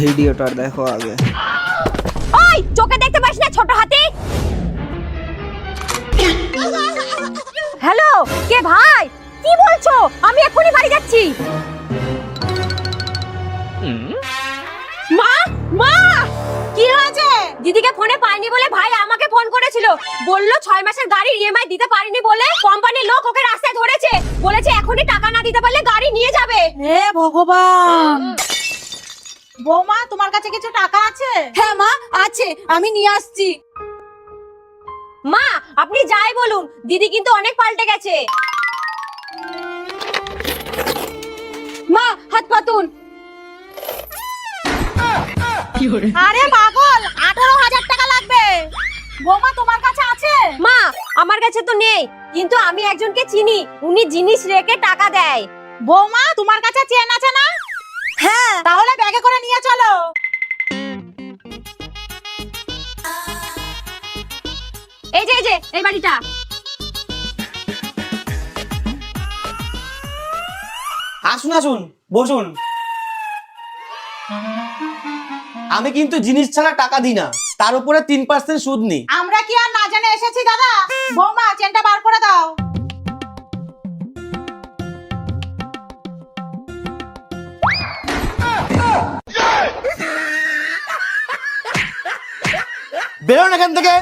ভিডিওটা দেখো আগে। ওই চোখে দেখতে পাস না ছোট হাতি? হ্যালো, কে ভাই? কি বলছো? আমি এক্ষুনি বাড়ি যাচ্ছি। মা, মা, কি হয়েছে? দিদিকে ফোনে পাইনি বলে ভাই আমাকে ফোন করেছিল। বললো 6 মাসের গাড়ির ইএমআই দিতে পারিনি বলে কোম্পানির লোক ওকে রাস্তায় ধরেছে। বলেছে এখনই টাকা না দিতে পারলে গাড়ি নিয়ে যাবে। হে ভগবান! বৌমা, তোমার কাছে কিছু টাকা আছে? হ্যাঁ মা, আছে, আমি নিয়ে আসছি। মা, আপনি যাই বলুন, দিদি কিন্তু অনেক পাল্টে গেছে। মা, হাত পাতুন। আরে পাগল, 18,000 টাকা লাগবে। বৌমা, তোমার কাছে আছে? মা, আমার কাছে তো নেই, কিন্তু আমি একজনকে চিনি, উনি জিনিস রেখে টাকা দেয়। বৌমা, তোমার কাছে চেন আছে না? হ্যাঁ। তাহলে ব্যাগে করে নিয়ে চলো। এই যে এই বাড়িটা। আসুন আসুন, বসুন। আমি কিন্তু জিনিস ছাড়া টাকা দিই না, তার উপরে 3% সুদ নিই। আমরা কি আর না জানে এসেছি দাদা? বৌমা, চেনটা বার করে দাও। বেরোন এখান থেকে।